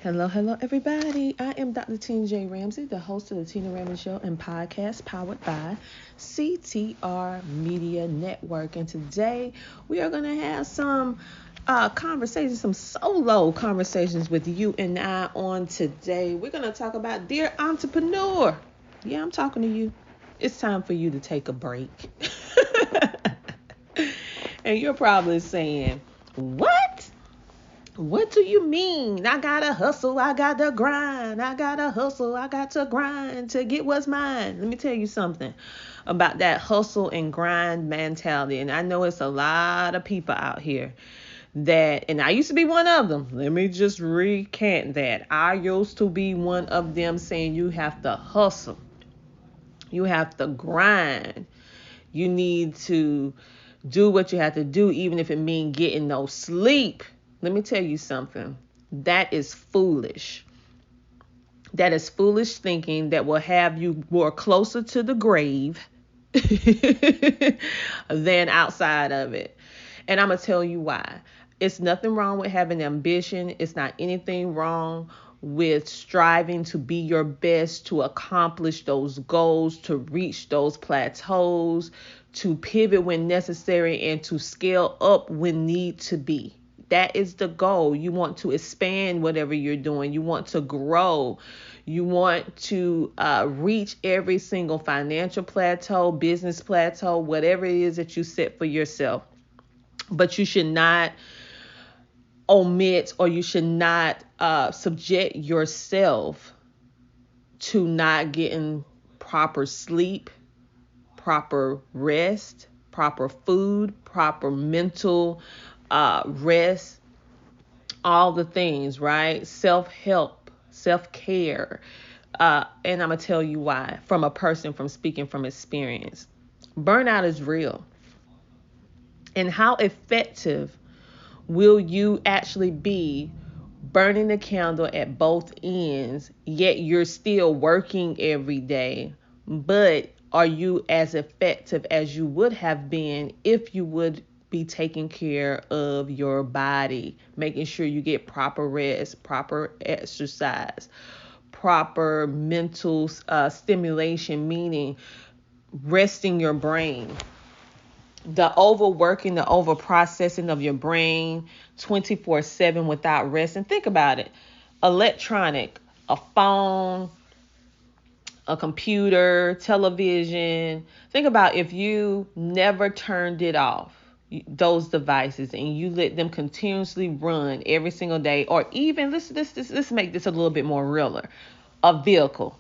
Hello, hello, everybody. I am Dr. Tina J. Ramsey, the host of the Tina Ramsey Show and podcast powered by CTR Media Network. And today we are going to have some conversations, some solo conversations with you and I on today. We're going to talk about Dear Entrepreneur. Yeah, I'm talking to you. It's time for you to take a break. And you're probably saying, what? What do you mean? I gotta hustle, I gotta grind, I gotta hustle, I got to grind to get what's mine. Let me tell you something about that hustle and grind mentality. And I know it's a lot of people out here that, and I used to be one of them. Let me just recant that. I used to be one of them saying you have to hustle, you have to grind, you need to do what you have to do, even if it means getting no sleep. Let me tell you something. That is foolish. That is foolish thinking that will have you more closer to the grave than outside of it. And I'm going to tell you why. It's nothing wrong with having ambition. It's not anything wrong with striving to be your best, to accomplish those goals, to reach those plateaus, to pivot when necessary, and to scale up when need to be. That is the goal. You want to expand whatever you're doing. You want to grow. You want to reach every single financial plateau, business plateau, whatever it is that you set for yourself. But you should not omit, or you should not subject yourself to not getting proper sleep, proper rest, proper food, proper mental rest, all the things, right? Self-help, self-care. And I'm going to tell you why, from a person from speaking from experience. Burnout is real. And how effective will you actually be burning the candle at both ends, yet you're still working every day? But are you as effective as you would have been if you would be taking care of your body, making sure you get proper rest, proper exercise, proper mental stimulation, meaning resting your brain? The overworking, the over processing of your brain 24/7 without rest. And think about it. Electronic, a phone, a computer, television. Think about if you never turned it off, those devices, and you let them continuously run every single day, or even let's make this a little bit more realer. A vehicle.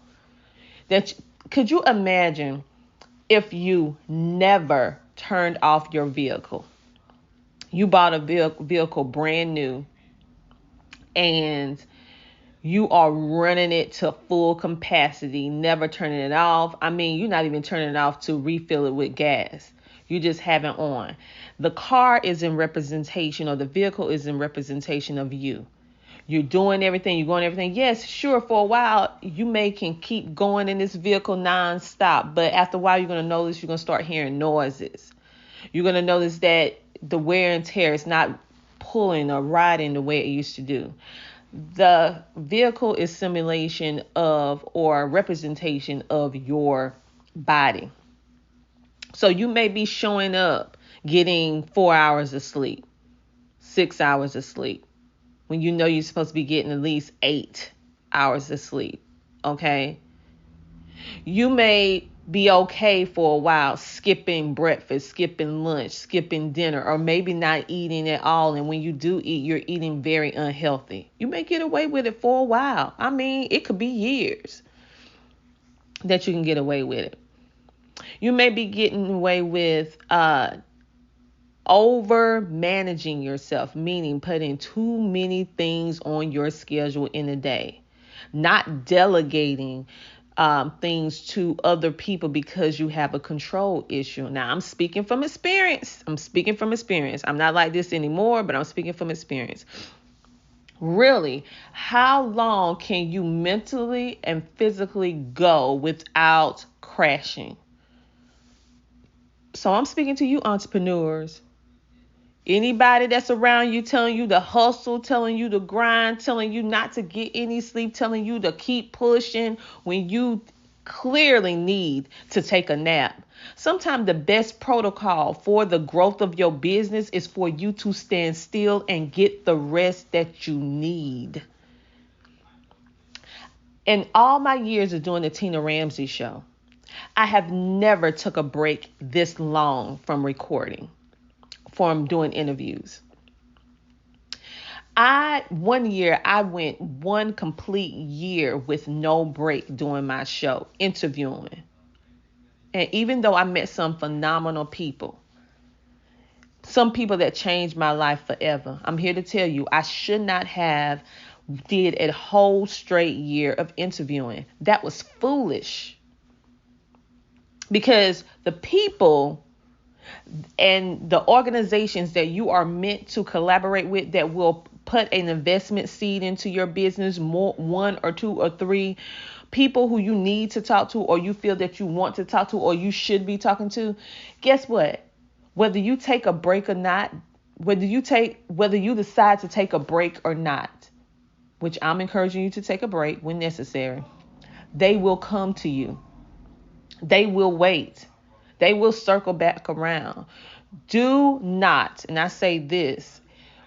Could you imagine if you never turned off your vehicle? You bought a vehicle brand new, and you are running it to full capacity, never turning it off. I mean, you're not even turning it off to refill it with gas. You just have it on. The car is in representation, or the vehicle is in representation of you. You're doing everything. You're going everything. Yes, sure, for a while, you can keep going in this vehicle nonstop. But after a while, you're going to notice you're going to start hearing noises. You're going to notice that the wear and tear is not pulling or riding the way it used to do. The vehicle is simulation of, or representation of, your body. So you may be showing up getting 4 hours of sleep, 6 hours of sleep, when you know you're supposed to be getting at least 8 hours of sleep. Okay. You may be okay for a while skipping breakfast, skipping lunch, skipping dinner, or maybe not eating at all. And when you do eat, you're eating very unhealthy. You may get away with it for a while. I mean, it could be years that you can get away with it. You may be getting away with over managing yourself, meaning putting too many things on your schedule in a day, not delegating things to other people because you have a control issue. Now, I'm speaking from experience. I'm not like this anymore, but I'm speaking from experience. Really, how long can you mentally and physically go without crashing? So I'm speaking to you entrepreneurs. Anybody that's around you telling you to hustle, telling you to grind, telling you not to get any sleep, telling you to keep pushing when you clearly need to take a nap. Sometimes the best protocol for the growth of your business is for you to stand still and get the rest that you need. In all my years of doing the Tina Ramsey show, I have never took a break this long from recording, from doing interviews. One year I went one complete year with no break doing my show, interviewing. And even though I met some phenomenal people, some people that changed my life forever, I'm here to tell you I should not have did a whole straight year of interviewing. That was foolish. Because the people and the organizations that you are meant to collaborate with that will put an investment seed into your business, one or two or three people who you need to talk to, or you feel that you want to talk to, or you should be talking to, guess what? Whether you take a break or not, whether you decide to take a break or not, which I'm encouraging you to take a break when necessary, they will come to you. They will wait. They will circle back around. Do not, and I say this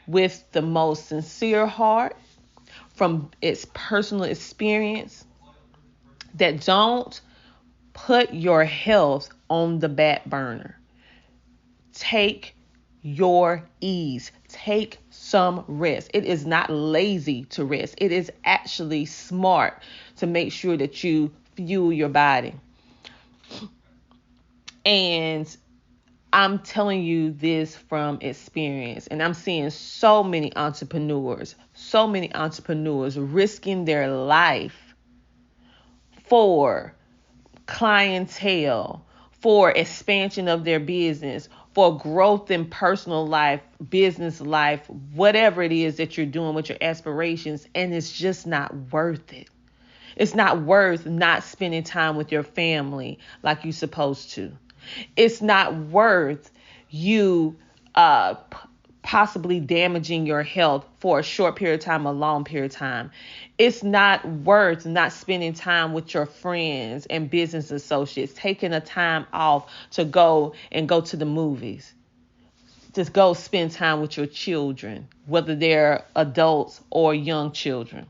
with the most sincere heart from its personal experience, that don't put your health on the back burner. Take your ease. Take some rest. It is not lazy to rest. It is actually smart to make sure that you fuel your body. And I'm telling you this from experience, and I'm seeing so many entrepreneurs risking their life for clientele, for expansion of their business, for growth in personal life, business life, whatever it is that you're doing with your aspirations, and it's just not worth it. It's not worth not spending time with your family like you're supposed to. It's not worth you possibly damaging your health for a short period of time, a long period of time. It's not worth not spending time with your friends and business associates, taking a time off to go to the movies. Just go spend time with your children, whether they're adults or young children.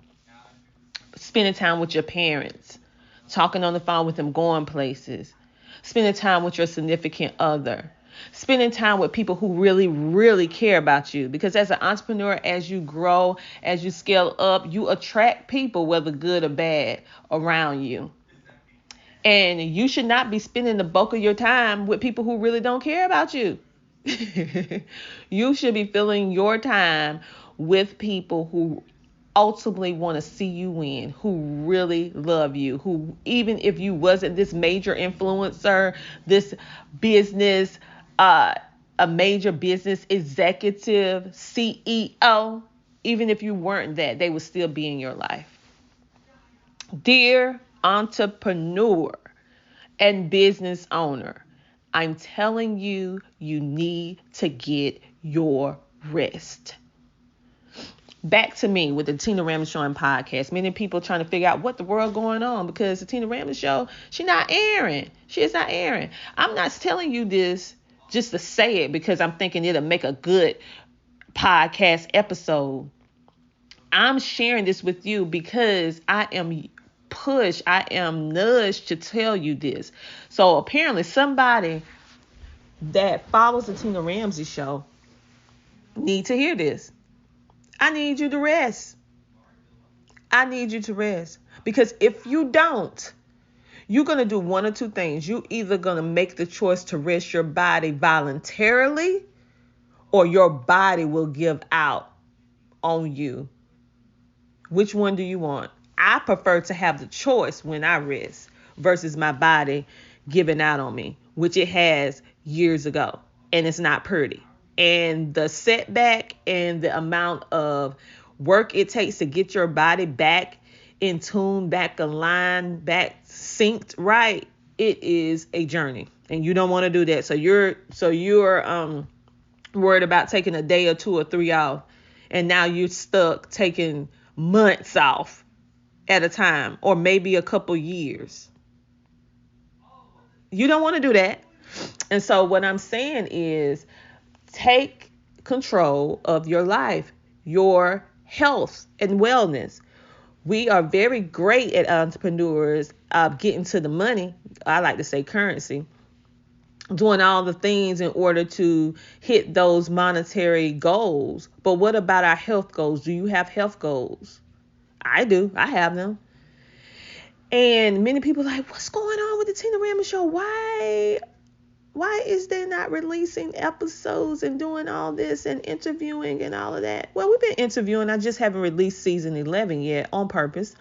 Spending time with your parents, talking on the phone with them, going places. Spending time with your significant other. Spending time with people who really, really care about you. Because as an entrepreneur, as you grow, as you scale up, you attract people, whether good or bad, around you. And you should not be spending the bulk of your time with people who really don't care about you. You should be filling your time with people who ultimately want to see you win, who really love you, who, even if you wasn't this major influencer, this business, a major business executive, CEO, even if you weren't that, they would still be in your life. Dear entrepreneur and business owner, I'm telling you, you need to get your rest. Back to me with the Tina Ramsey Show and podcast. Many people trying to figure out what the world going on, because the Tina Ramsey Show, she is not airing. I'm not telling you this just to say it because I'm thinking it'll make a good podcast episode. I'm sharing this with you because I am nudged to tell you this. So apparently somebody that follows the Tina Ramsey Show need to hear this. I need you to rest. Because if you don't, you're going to do one or two things. You either going to make the choice to rest your body voluntarily, or your body will give out on you. Which one do you want? I prefer to have the choice when I rest versus my body giving out on me, which it has years ago. And it's not pretty. And the setback and the amount of work it takes to get your body back in tune, back aligned, back synced right, it is a journey. And you don't want to do that. So you're worried about taking a day or 2 or 3 off, and now you're stuck taking months off at a time, or maybe a couple years. You don't want to do that. And so what I'm saying is, take control of your life, your health and wellness. We are very great at entrepreneurs getting to the money. I like to say currency, doing all the things in order to hit those monetary goals. But what about our health goals? Do you have health goals? I do. I have them. And many people are like, what's going on with the Tina Ramon show? Why is they not releasing episodes and doing all this and interviewing and all of that? Well, we've been interviewing. I just haven't released season 11 yet on purpose,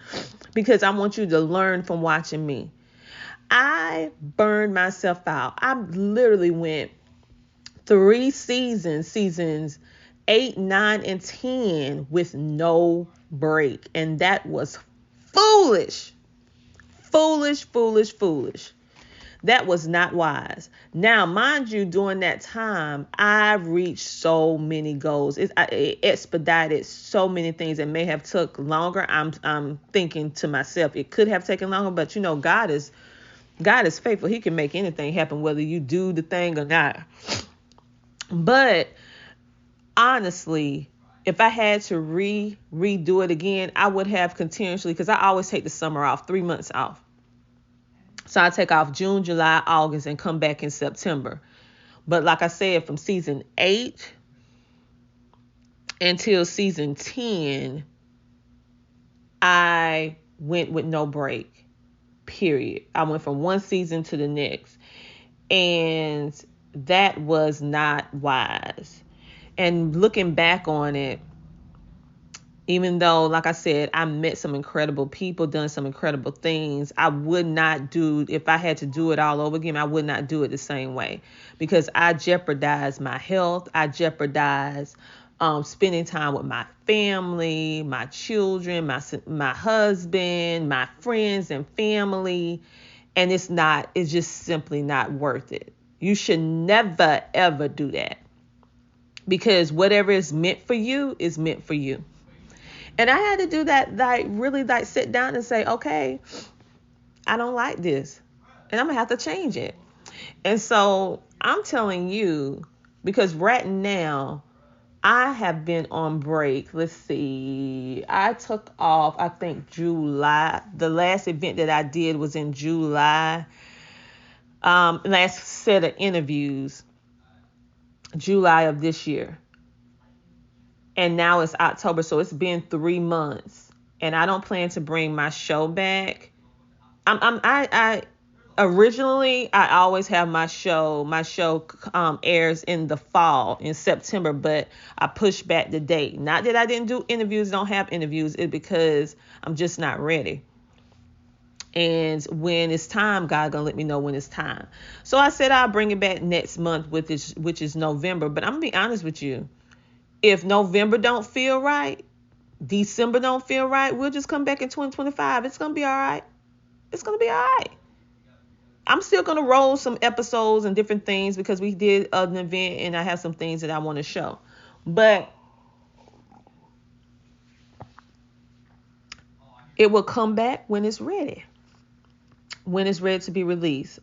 because I want you to learn from watching me. I burned myself out. I literally went 3 seasons 8, 9, and 10 with no break. And that was foolish. Foolish. That was not wise. Now, mind you, during that time, I reached so many goals. It expedited so many things that may have took longer. I'm thinking to myself, it could have taken longer, but you know, God is faithful. He can make anything happen, whether you do the thing or not. But honestly, if I had to redo it again, I would have continuously, because I always take the summer off, 3 months off. So I take off June, July, August, and come back in September. But like I said, from season 8 until season 10, I went with no break, period. I went from one season to the next. And that was not wise. And looking back on it, even though, like I said, I met some incredible people, done some incredible things, I would not do, if I had to do it all over again, I would not do it the same way, because I jeopardized my health. I jeopardized spending time with my family, my children, my husband, my friends and family. And it's just simply not worth it. You should never, ever do that, because whatever is meant for you is meant for you. And I had to do that, really sit down and say, okay, I don't like this, and I'm going to have to change it. And so I'm telling you, because right now I have been on break. Let's see. I took off, I think, July. The last event that I did was in July. Last set of interviews, July of this year. And now it's October, so it's been 3 months, and I don't plan to bring my show back. I originally, I always have my show. My show airs in the fall, in September, but I pushed back the date. Not that I didn't do interviews, don't have interviews. It's because I'm just not ready. And when it's time, God gonna let me know when it's time. So I said I'll bring it back next month, which is November. But I'm gonna be honest with you. If November don't feel right, December don't feel right, we'll just come back in 2025. It's going to be all right. It's going to be all right. I'm still going to roll some episodes and different things, because we did an event and I have some things that I want to show. But it will come back when it's ready. When it's ready to be released.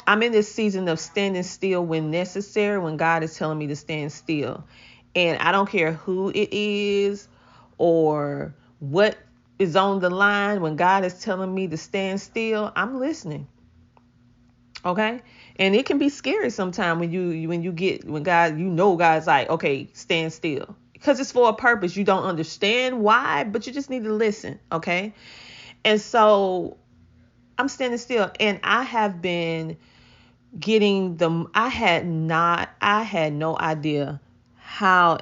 I'm in this season of standing still when necessary, when God is telling me to stand still. And I don't care who it is or what is on the line. When God is telling me to stand still, I'm listening. Okay? And it can be scary sometimes when God's like, okay, stand still. Because it's for a purpose. You don't understand why, but you just need to listen. Okay? And so I'm standing still, and I have been getting them. I had no idea how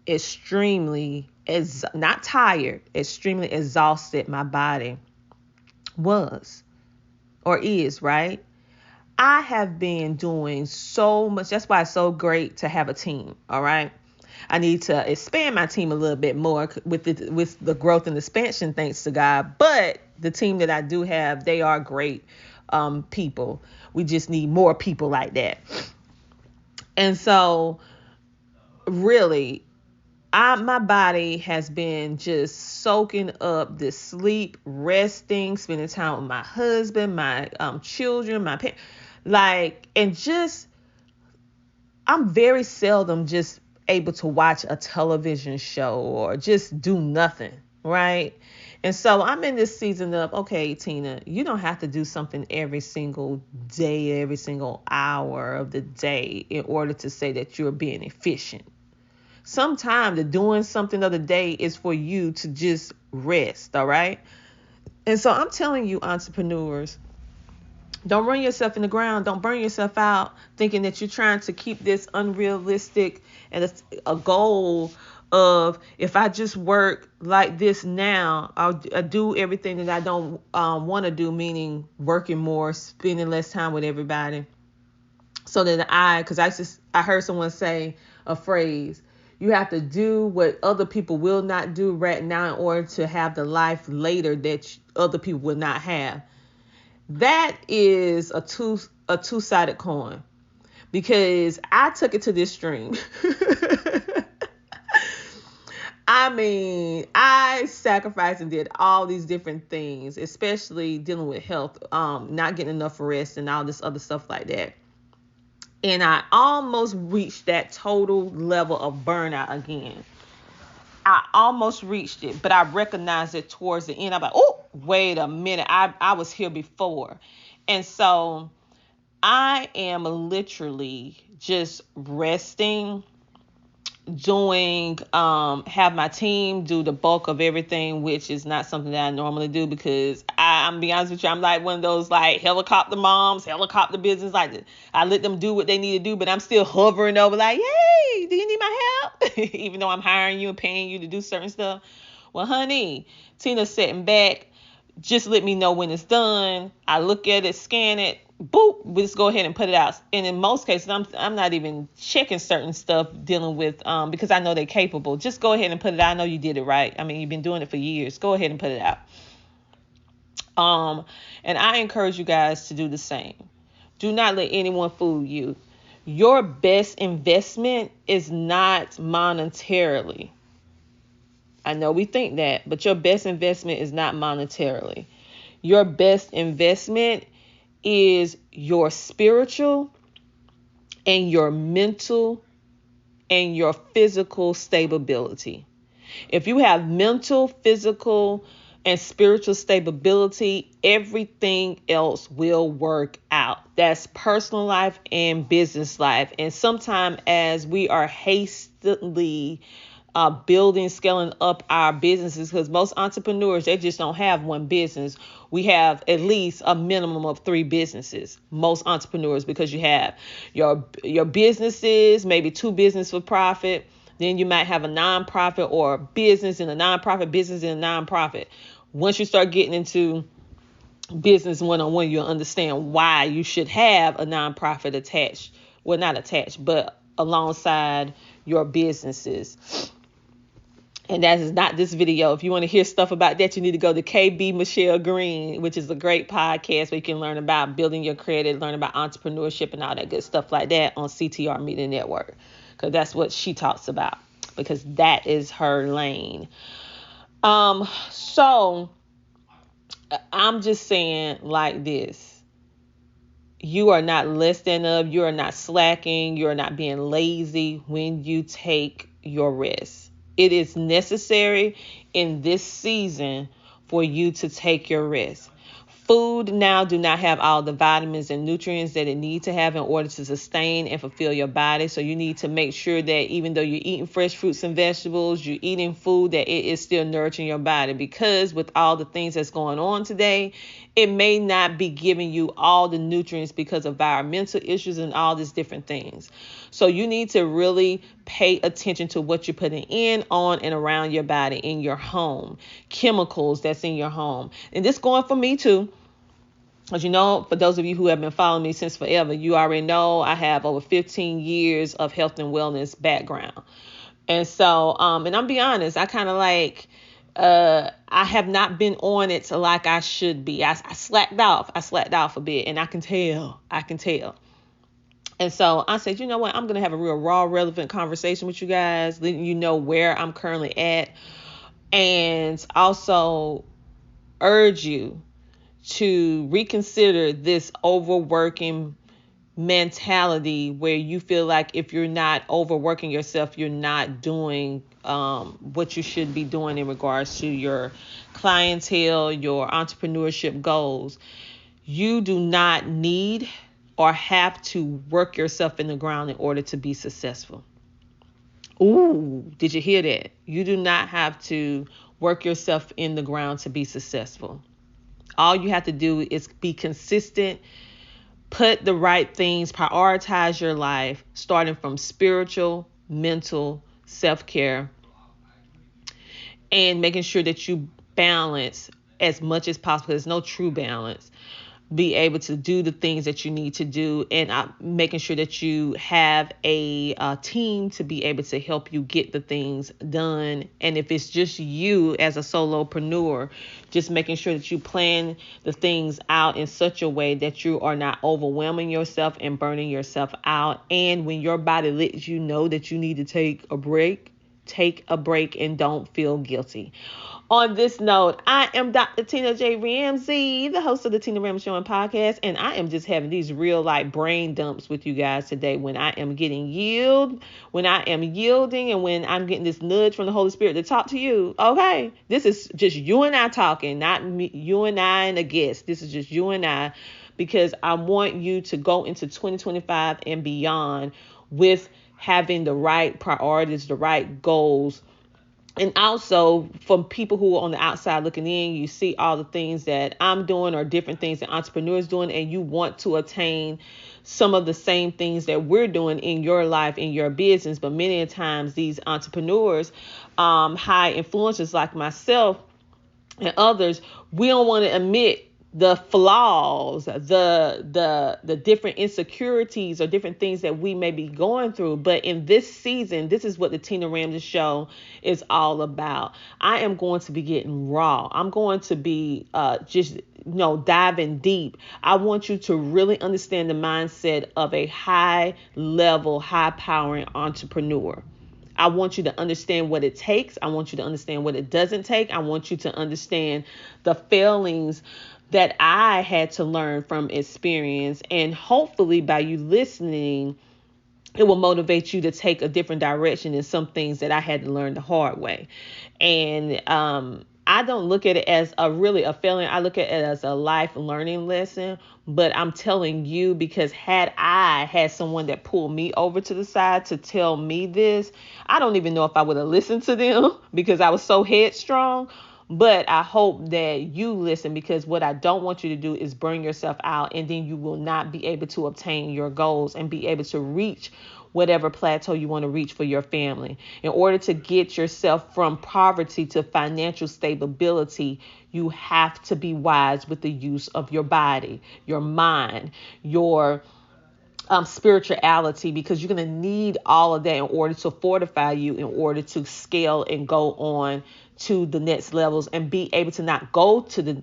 extremely not tired, extremely exhausted my body was or is, right? I have been doing so much. That's why it's so great to have a team. All right. I need to expand my team a little bit more with the growth and expansion, thanks to God. But the team that I do have, they are great people. We just need more people like that. And so really, my body has been just soaking up this sleep, resting, spending time with my husband, my children, my parents, like, and just I'm very seldom just able to watch a television show or just do nothing, right? And so I'm in this season of, okay, Tina, you don't have to do something every single day, every single hour of the day in order to say that you're being efficient. Sometimes the doing something of the day is for you to just rest, all right? And so I'm telling you, entrepreneurs, don't run yourself in the ground. Don't burn yourself out thinking that you're trying to keep this unrealistic and a goal of, if I just work like this now, I'll do everything that I don't want to do, meaning working more, spending less time with everybody. So that because I heard someone say a phrase, you have to do what other people will not do right now in order to have the life later that other people will not have. That is a two-sided coin, because I took it to this extreme. I mean, I sacrificed and did all these different things, especially dealing with health, not getting enough rest and all this other stuff like that. And I almost reached that total level of burnout again. I almost reached it, but I recognized it towards the end. I'm like, oh, wait a minute. I was here before. And so I am literally just resting, doing have my team do the bulk of everything, which is not something that I normally do, because I'm be honest with you, I'm like one of those like helicopter moms, helicopter business, like I let them do what they need to do, but I'm still hovering over like, hey, do you need my help? Even though I'm hiring you and paying you to do certain stuff. Well, honey, Tina's sitting back, just let me know when it's done. I look at it, scan it, boop, we just go ahead and put it out. And in most cases, I'm not even checking certain stuff dealing with because I know they're capable. Just go ahead and put it out. I know you did it right. I mean, you've been doing it for years. Go ahead and put it out. And I encourage you guys to do the same. Do not let anyone fool you. Your best investment is not monetarily. I know we think that, but your best investment is not monetarily. Your best investment is your spiritual and your mental and your physical stability. If you have mental, physical, and spiritual stability, everything else will work out. That's personal life and business life. And sometimes as we are hastily building, scaling up our businesses, because most entrepreneurs, they just don't have one business. We have at least a minimum of 3 businesses, most entrepreneurs, because you have your businesses, maybe 2 business for profit. Then you might have a nonprofit, or a business and a nonprofit, business and a nonprofit. Once you start getting into business one-on-one, you'll understand why you should have a nonprofit attached. Well, not attached, but alongside your businesses. And that is not this video. If you want to hear stuff about that, you need to go to KB Michelle Green, which is a great podcast where you can learn about building your credit, learn about entrepreneurship and all that good stuff like that on CTR Media Network. Because that's what she talks about, because that is her lane. So I'm just saying like this. You are not less than of, you are not slacking, you are not being lazy when you take your rest. It is necessary in this season for you to take your rest. Food now do not have all the vitamins and nutrients that it needs to have in order to sustain and fulfill your body. So you need to make sure that even though you're eating fresh fruits and vegetables, you're eating food that it is still nourishing your body, because with all the things that's going on today, it may not be giving you all the nutrients because of environmental issues and all these different things. So you need to really pay attention to what you're putting in, on, and around your body, in your home, chemicals that's in your home. And this going for me too. As you know, for those of you who have been following me since forever, you already know I have over 15 years of health and wellness background. And so, and I'm be honest, I kind of like, I have not been on it like I should be. I slacked off a bit, and I can tell. And so I said, you know what? I'm going to have a real raw, relevant conversation with you guys, letting you know where I'm currently at, and also urge you to reconsider this overworking mentality where you feel like if you're not overworking yourself, you're not doing what you should be doing in regards to your clientele, your entrepreneurship goals. You do not need or have to work yourself in the ground in order to be successful. Ooh, did you hear that? You do not have to work yourself in the ground to be successful. All you have to do is be consistent, put the right things, prioritize your life, starting from spiritual, mental, self-care, and making sure that you balance as much as possible. There's no true balance. Be able to do the things that you need to do, and making sure that you have a team to be able to help you get the things done. And if it's just you as a solopreneur, just making sure that you plan the things out in such a way that you are not overwhelming yourself and burning yourself out. And when your body lets you know that you need to take a break and don't feel guilty. On this note, I am Dr. Tina J. Ramsey, the host of the Tina Ramsey Show and podcast, and I am just having these real like brain dumps with you guys today when I am when I am yielding, and when I'm getting this nudge from the Holy Spirit to talk to you. Okay, this is just you and I talking, not me, you and I and a guest. This is just you and I, because I want you to go into 2025 and beyond with having the right priorities, the right goals. And also, from people who are on the outside looking in, you see all the things that I'm doing or different things that entrepreneurs doing, and you want to attain some of the same things that we're doing in your life, in your business. But many times these entrepreneurs, high influencers like myself and others, we don't want to admit the flaws, the different insecurities or different things that we may be going through. But in this season, this is what the Tina Ramsey Show is all about. I am going to be getting raw. I'm going to be just diving deep. I want you to really understand the mindset of a high level, high powering entrepreneur. I want you to understand what it takes. I want you to understand what it doesn't take. I want you to understand the failings that I had to learn from experience. And hopefully by you listening, it will motivate you to take a different direction in some things that I had to learn the hard way. And I don't look at it as a failing. I look at it as a life learning lesson. But I'm telling you, because had I had someone that pulled me over to the side to tell me this, I don't even know if I would have listened to them because I was so headstrong. But I hope that you listen, because what I don't want you to do is burn yourself out, and then you will not be able to obtain your goals and be able to reach whatever plateau you want to reach for your family. In order to get yourself from poverty to financial stability, you have to be wise with the use of your body, your mind, your spirituality, because you're going to need all of that in order to fortify you, in order to scale and go on to the next levels, and be able to not go to the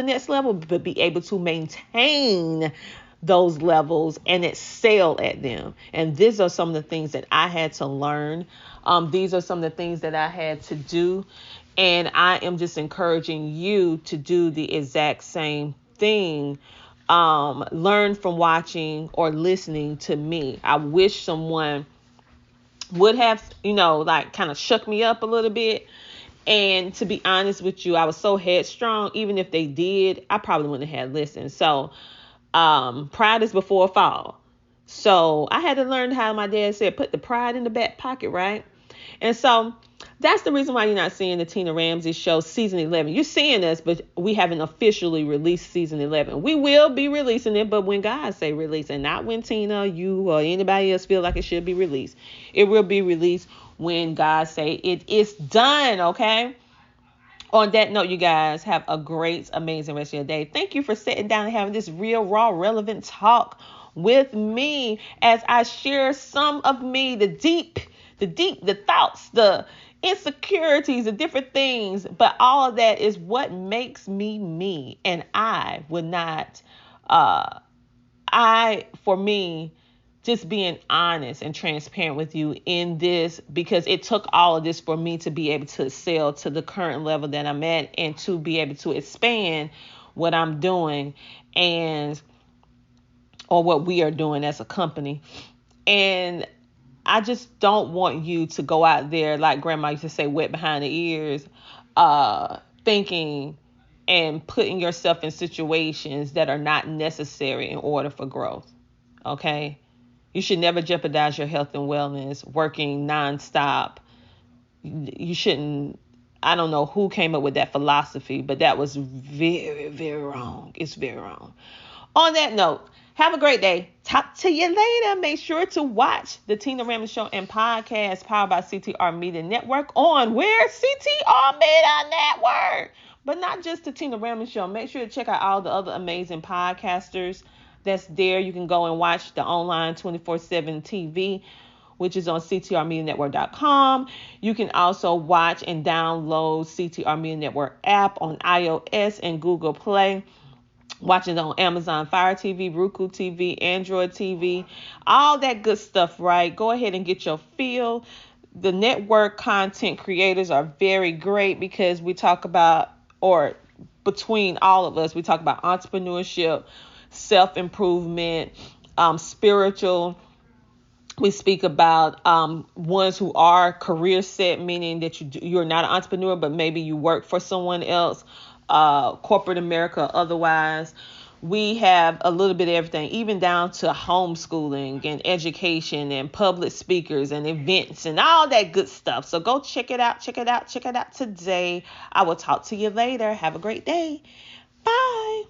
next level, but be able to maintain those levels and excel at them. And these are some of the things that I had to learn. These are some of the things that I had to do. And I am just encouraging you to do the exact same thing. Learn from watching or listening to me. I wish someone would have, kind of shook me up a little bit. And to be honest with you, I was so headstrong. Even if they did, I probably wouldn't have listened. So pride is before a fall. So I had to learn how my dad said, put the pride in the back pocket, right? And so that's the reason why you're not seeing the Tina Ramsey Show season 11. You're seeing us, but we haven't officially released season 11. We will be releasing it, but when God say release, and not when Tina, you, or anybody else feel like it should be released. It will be released when God say it is done, okay? On that note, you guys have a great, amazing rest of your day. Thank you for sitting down and having this real, raw, relevant talk with me as I share some of me, the thoughts, the insecurities, the different things. But all of that is what makes me me. And I would not for me, just being honest and transparent with you in this, because it took all of this for me to be able to excel to the current level that I'm at and to be able to expand what I'm doing and or what we are doing as a company. And I just don't want you to go out there, like grandma used to say, wet behind the ears, thinking and putting yourself in situations that are not necessary in order for growth. Okay? You should never jeopardize your health and wellness working nonstop. You shouldn't. I don't know who came up with that philosophy, but that was very, very wrong. It's very wrong. On that note, have a great day. Talk to you later. Make sure to watch the Tina Ramsey Show and podcast powered by CTR Media Network on where? CTR Media Network. But not just the Tina Ramsey Show. Make sure to check out all the other amazing podcasters that's there. You can go and watch the online 24/7 TV, which is on ctrmedianetwork.com. You can also watch and download CTR Media Network app on iOS and Google Play. Watching it on Amazon Fire TV, Roku TV, Android TV, all that good stuff, right? Go ahead and get your feel. The network content creators are very great because we talk about, or between all of us, we talk about entrepreneurship, self-improvement, spiritual. We speak about ones who are career set, meaning that you're not an entrepreneur, but maybe you work for someone else, corporate America, otherwise. We have a little bit of everything, even down to homeschooling and education and public speakers and events and all that good stuff. So go check it out today. I will talk to you later. Have a great day. Bye.